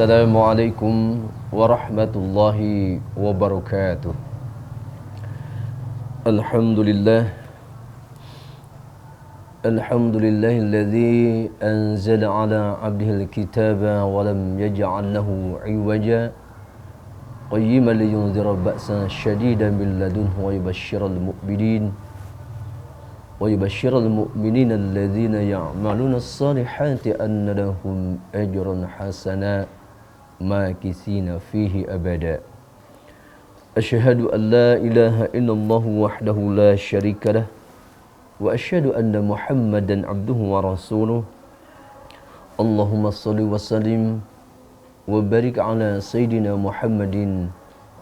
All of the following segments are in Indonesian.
Assalamualaikum warahmatullahi wabarakatuh. Alhamdulillah. Alhamdulillahilladzi anzala ala abdihil kitaba wa lam yaj'al lahu 'iwaja qayyiman liyunzira ba'san shadidan min ladunhu wa yubashshiral mu'minina alladhina ya'maluna as-salihati anna lahum ajran hasana makithina fihi abada. Asyhadu an la ilaha illallah wahdahu la syarika lah wa asyhadu anna Muhammadan abduhu wa rasuluh. Allahumma shalli wa sallim wa barik ala sayyidina Muhammadin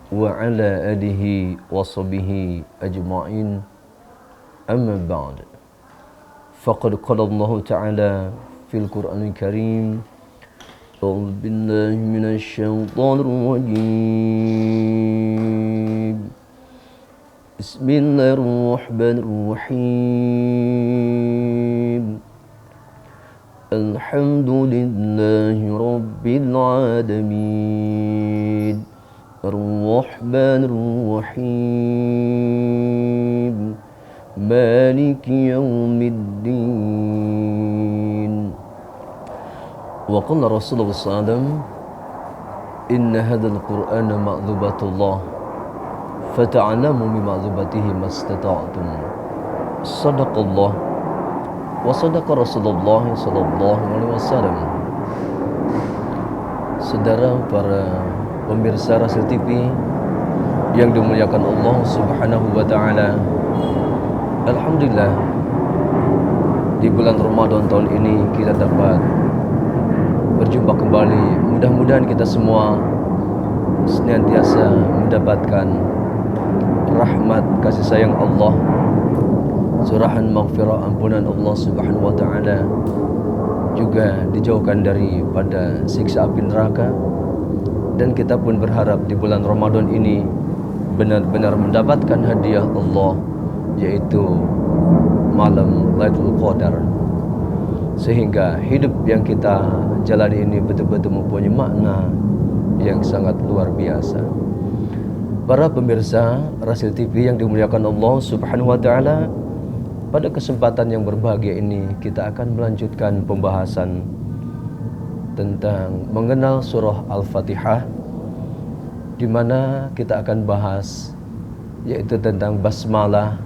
wa ala alihi wa sahbihi ajma'in. Amma ba'd. Faqad qala Allah Ta'ala fil Qur'anil Karim. A'udzu billahi minasy syaithanir rajim. Bismillahirrahmanirrahim. Alhamdulillahi rabbil alamin. Ar-Rahmanir Rahim. Maliki yaumiddin. Wa qala Rasulullah sallallahu inna hadzal Qur'ana ma'dhubatullah fata'alamu bi ma'dhubatihi mastata'tum. Sadaqallah wa sadaqa Rasulullah sallallahu alaihi wasallam. Saudara para pemirsa Rasul TV yang dimuliakan Allah Subhanahu wa taala, alhamdulillah di bulan Ramadan tahun ini kita dapat berjumpa kembali. Mudah-mudahan kita semua senantiasa mendapatkan rahmat kasih sayang Allah, curahan maghfirah ampunan Allah Subhanahu wa taala, juga dijauhkan daripada siksa api neraka. Dan kita pun berharap di bulan Ramadan ini benar-benar mendapatkan hadiah Allah, yaitu malam Lailatul Qadar, sehingga hidup yang kita jalani ini betul-betul mempunyai makna yang sangat luar biasa. Para pemirsa Rasul TV yang dimuliakan Allah Subhanahu wa taala, pada kesempatan yang berbahagia ini kita akan melanjutkan pembahasan tentang mengenal surah Al-Fatihah, di mana kita akan bahas yaitu tentang basmalah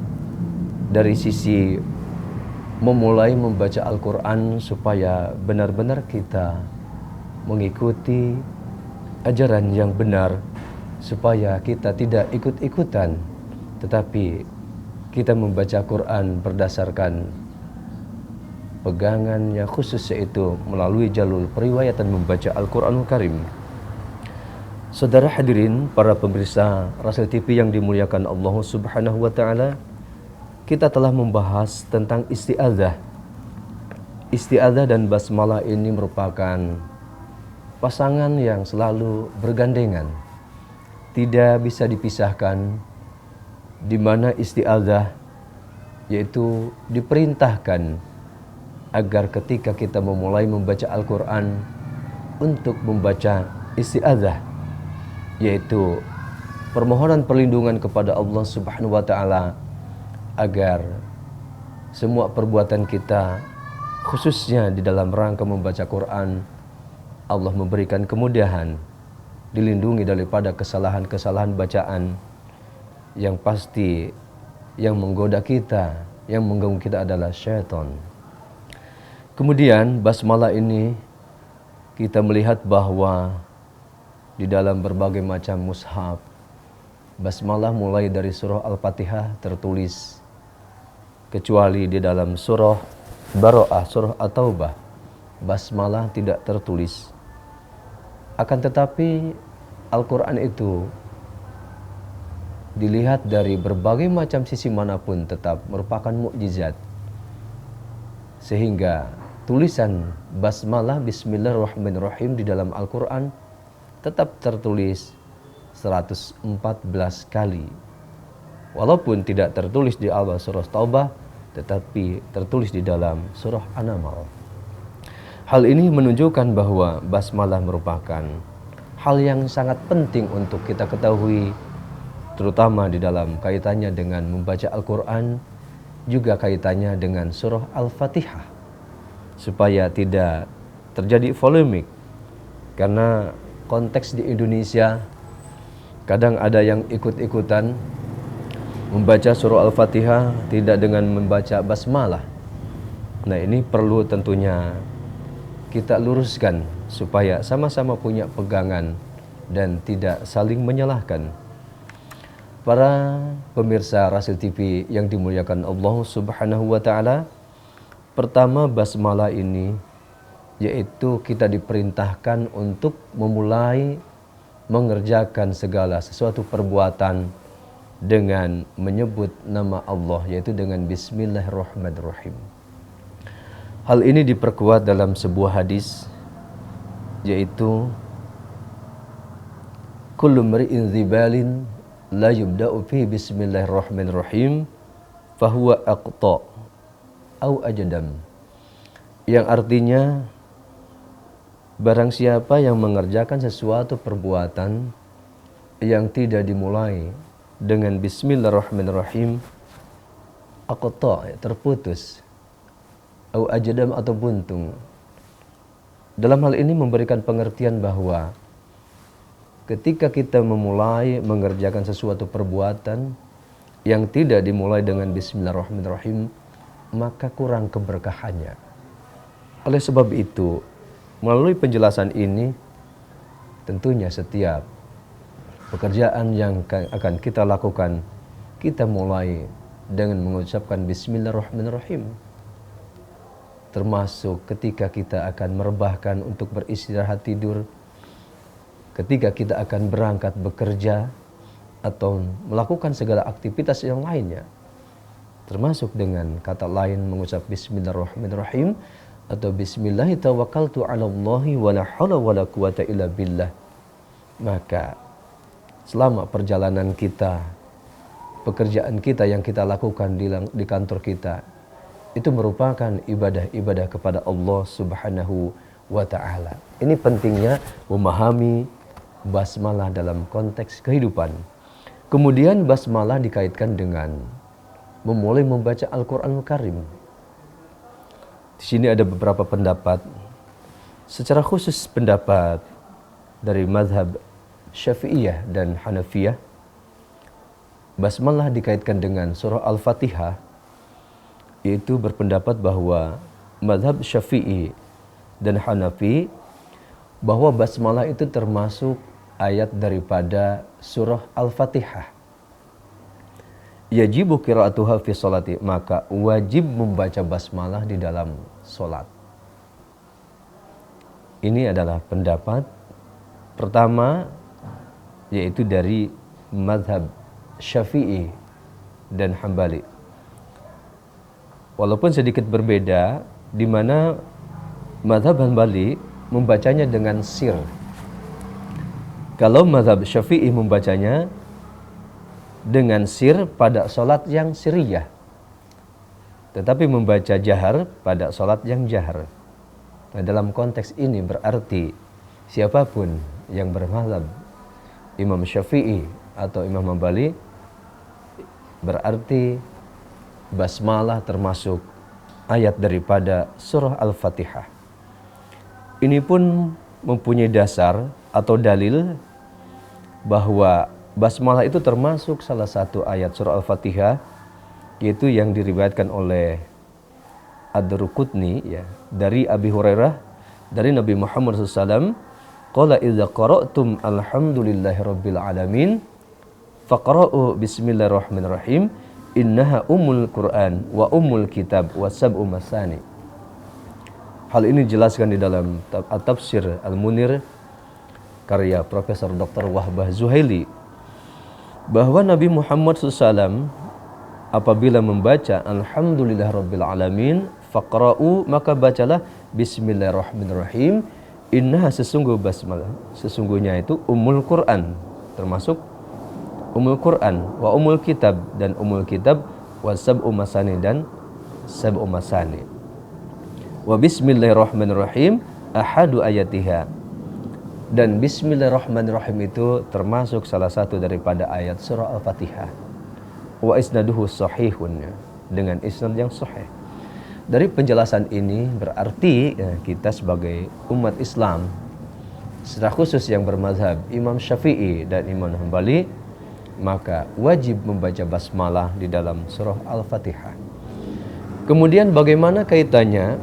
dari sisi memulai membaca Al-Quran supaya benar-benar kita mengikuti ajaran yang benar, supaya kita tidak ikut-ikutan, tetapi kita membaca Quran berdasarkan pegangan yang khusus, yaitu melalui jalur periwayatan membaca Al-Quranul Karim. Saudara hadirin, para pemirsa Rasul TV yang dimuliakan Allah Subhanahu wa taala, kita telah membahas tentang isti'adzah. Isti'adzah dan basmalah ini merupakan pasangan yang selalu bergandengan, tidak bisa dipisahkan, di mana isti'adzah yaitu diperintahkan agar ketika kita memulai membaca Al-Quran untuk membaca isti'adzah, yaitu permohonan perlindungan kepada Allah Subhanahu wa taala agar semua perbuatan kita, khususnya di dalam rangka membaca Quran, Allah memberikan kemudahan, dilindungi daripada kesalahan-kesalahan bacaan yang pasti yang menggoda kita, yang mengganggu kita adalah syaitan. Kemudian basmalah ini kita melihat bahwa di dalam berbagai macam mushaf, basmalah mulai dari surah Al-Fatihah tertulis, kecuali di dalam surah Bara'ah, surah At-Taubah, basmalah tidak tertulis. Akan tetapi Al-Quran itu dilihat dari berbagai macam sisi manapun tetap merupakan mukjizat, sehingga tulisan basmalah Bismillahirrahmanirrahim di dalam Al-Quran tetap tertulis 114 kali. Walaupun tidak tertulis di awal surah Taubah, tetapi tertulis di dalam surah An-Naml. Hal ini menunjukkan bahwa basmalah merupakan hal yang sangat penting untuk kita ketahui, terutama di dalam kaitannya dengan membaca Al-Quran, juga kaitannya dengan surah Al-Fatihah, supaya tidak terjadi polemik. Karena konteks di Indonesia, kadang ada yang ikut-ikutan membaca surah Al-Fatihah tidak dengan membaca basmalah. Nah, ini perlu tentunya kita luruskan supaya sama-sama punya pegangan dan tidak saling menyalahkan. Para pemirsa Rasil TV yang dimuliakan Allah Subhanahu wa taala, pertama basmalah ini yaitu kita diperintahkan untuk memulai mengerjakan segala sesuatu perbuatan dengan menyebut nama Allah, yaitu dengan Bismillahirrahmanirrahim. Hal ini diperkuat dalam sebuah hadis, yaitu kullu mri'in dzibalin la yubda'u fi bismillahirrahmanirrahim fahuwa aqta au ajdam. Yang artinya, barang siapa yang mengerjakan sesuatu perbuatan yang tidak dimulai dengan bismillahirrahmanirrahim, aqta, terputus, au ajdam, atau buntung. Dalam hal ini memberikan pengertian bahwa ketika kita memulai mengerjakan sesuatu perbuatan yang tidak dimulai dengan bismillahirrahmanirrahim, maka kurang keberkahannya. Oleh sebab itu, melalui penjelasan ini, tentunya setiap pekerjaan yang akan kita lakukan, kita mulai dengan mengucapkan bismillahirrahmanirrahim. Termasuk ketika kita akan merebahkan untuk beristirahat tidur, ketika kita akan berangkat bekerja, atau melakukan segala aktivitas yang lainnya. Termasuk dengan kata lain mengucap bismillahirrahmanirrahim atau bismillahi tawakkaltu 'alallahi wa la haula wa la quwata illa billah. Maka selama perjalanan kita, pekerjaan kita yang kita lakukan di kantor kita, itu merupakan ibadah-ibadah kepada Allah Subhanahu wa ta'ala. Ini pentingnya memahami basmalah dalam konteks kehidupan. Kemudian basmalah dikaitkan dengan memulai membaca Al-Quranul Karim. Di sini ada beberapa pendapat. Secara khusus pendapat dari mazhab Syafi'iyah dan Hanafiyah, basmalah dikaitkan dengan surah Al-Fatihah, yaitu berpendapat bahwa mazhab Syafi'i dan Hanafi bahwa basmalah itu termasuk ayat daripada surah Al-Fatihah. Yajibu qira'atuha fi sholati, maka wajib membaca basmalah di dalam solat. Ini adalah pendapat pertama, yaitu dari mazhab Syafi'i dan Hambali. Walaupun sedikit berbeda, di mana mazhab Hambali membacanya dengan sir. Kalau mazhab Syafi'i membacanya dengan sir pada solat yang siriyah, tetapi membaca jahar pada solat yang jahar. Nah, dalam konteks ini berarti siapapun yang bermazhab Imam Syafi'i atau Imam Hambali, berarti basmalah termasuk ayat daripada surah Al-Fatihah. Ini pun mempunyai dasar atau dalil bahwa basmalah itu termasuk salah satu ayat surah Al-Fatihah, yaitu yang diriwayatkan oleh Ad-Darqutni, ya, dari Abi Hurairah, dari Nabi Muhammad SAW, qala idza qara'tum alhamdulillahirabbil alamin faqra'u bismillahirrahmanirrahim innaha ummul Qur'an wa ummul kitab wa sab'u masani. Hal ini dijelaskan di dalam At-Tafsir Al-Munir karya Profesor Dr. Wahbah Zuhaili, bahwa Nabi Muhammad SAW apabila membaca alhamdulillahirabbil alamin faqra'u, maka bacalah bismillahirrahmanirrahim, innaha, sesungguhnya itu ummul Qur'an, termasuk ummul Qur'an, wa ummul kitab, dan ummul kitab, wa sab'u masani, dan sab'u masani. Wa bismillahirrahmanirrahim ahadu ayatiha. Dan bismillahirrahmanirrahim itu termasuk salah satu daripada ayat surah Al-Fatihah. Wa isnaduhu sahihun, dengan isnad yang sahih. Dari penjelasan ini berarti kita sebagai umat Islam, secara khusus yang bermazhab Imam Syafi'i dan Imam Hambali, maka wajib membaca basmalah di dalam surah Al-Fatihah. Kemudian bagaimana kaitannya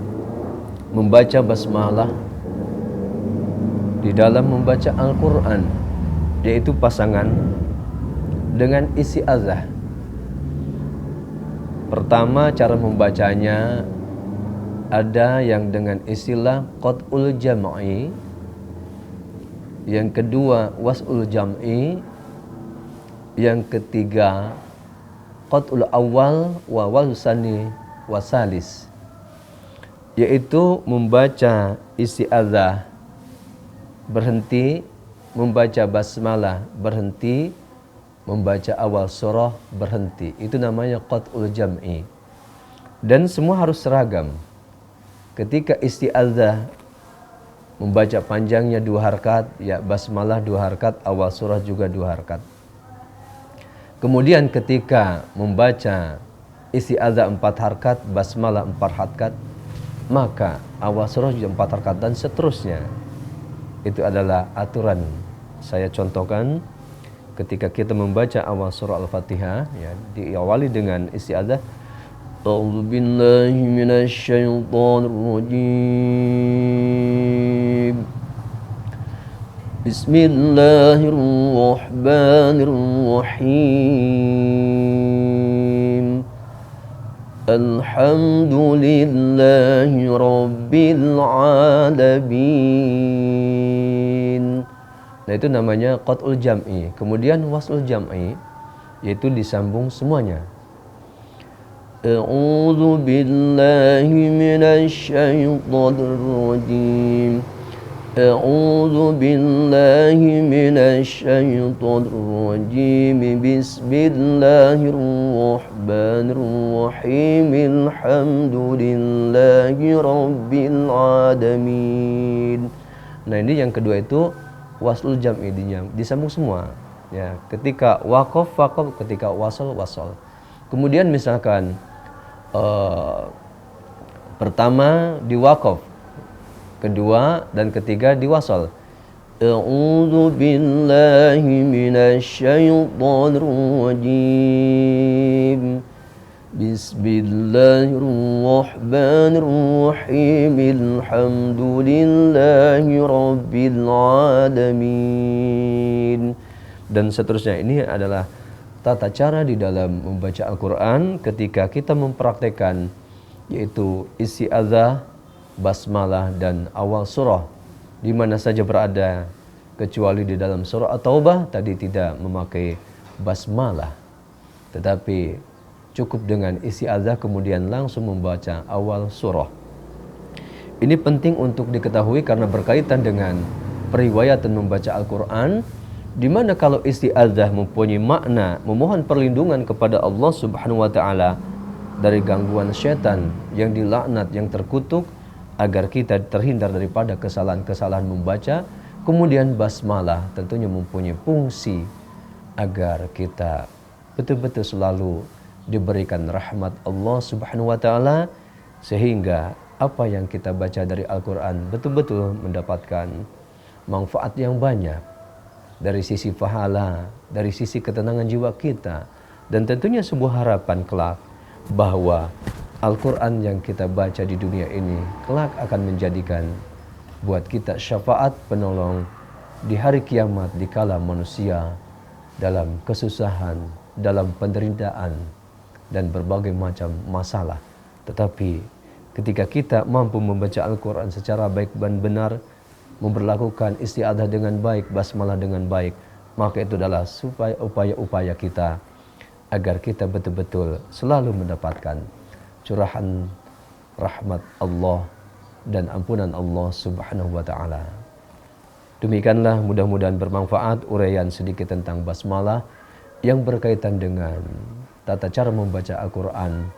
membaca basmalah di dalam membaca Al-Quran, yaitu pasangan dengan isti'adzah. Pertama, cara membacanya ada yang dengan istilah qat'ul jam'i, yang kedua was'ul jam'i, yang ketiga qat'ul awal wa wasani wasalis, yaitu membaca isti'adzah berhenti, membaca basmalah berhenti, membaca awal surah berhenti. Itu namanya qat'ul jam'i. Dan semua harus seragam. Ketika isti'adzah membaca panjangnya 2 harkat, ya basmalah 2 harkat, awal surah juga 2 harkat. Kemudian ketika membaca isti'adzah 4 harkat, basmalah 4 harkat, maka awal surah juga 4 harkat dan seterusnya. Itu adalah aturan. Saya contohkan ketika kita membaca awal surah Al-Fatihah, ya, diawali dengan isti'adzah. A'udzu billahi minasyaitonir rajim. Bismillahirrahmanirrahim. Alhamdulillahi rabbil alamin. Nah, itu namanya qat'ul jam'i. Kemudian was'ul jam'i, yaitu disambung semuanya. A'udzu billahi minasyaitonir rajim. A'udzu billahi minasyaitonir rajim. Bismillahirrahmanirrahim. Alhamdulillahi rabbil alamin. Nah, ini yang kedua itu waslul jam'i, disambung semua. Ya, ketika waqaf waqaf, ketika wasal wasal. Kemudian misalkan pertama di waqaf, kedua dan ketiga di wasal. A'udzu billahi minasyaitonir rajim. Bismillahirrahmanirrahim. Alhamdulillahi rabbil alamin. Dan seterusnya. Ini adalah tata cara di dalam membaca Al-Quran ketika kita mempraktekkan, yaitu isti'adzah, basmalah dan awal surah di mana saja berada, kecuali di dalam surah At-Taubah tadi tidak memakai basmalah, tetapi cukup dengan isti'adzah kemudian langsung membaca awal surah. Ini penting untuk diketahui karena berkaitan dengan periwayatan membaca Al-Quran, di mana kalau isti'adzah mempunyai makna memohon perlindungan kepada Allah Subhanahu wa taala dari gangguan syaitan yang dilaknat, yang terkutuk, agar kita terhindar daripada kesalahan-kesalahan membaca. Kemudian basmalah tentunya mempunyai fungsi agar kita betul-betul selalu diberikan rahmat Allah Subhanahu wa taala, sehingga apa yang kita baca dari Al-Quran betul-betul mendapatkan manfaat yang banyak dari sisi pahala, dari sisi ketenangan jiwa kita, dan tentunya sebuah harapan kelak bahwa Al-Quran yang kita baca di dunia ini kelak akan menjadikan buat kita syafaat penolong di hari kiamat dikala manusia dalam kesusahan, dalam penderitaan dan berbagai macam masalah. Tetapi ketika kita mampu membaca Al-Quran secara baik dan benar, memperlakukan isti'adzah dengan baik, basmalah dengan baik, maka itu adalah supaya upaya-upaya kita agar kita betul-betul selalu mendapatkan curahan rahmat Allah dan ampunan Allah Subhanahu wa taala. Demikianlah, mudah-mudahan bermanfaat uraian sedikit tentang basmalah yang berkaitan dengan tata cara membaca Al-Quran,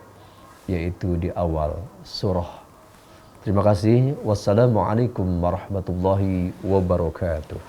yaitu di awal surah. Terima kasih. Wassalamualaikum warahmatullahi wabarakatuh.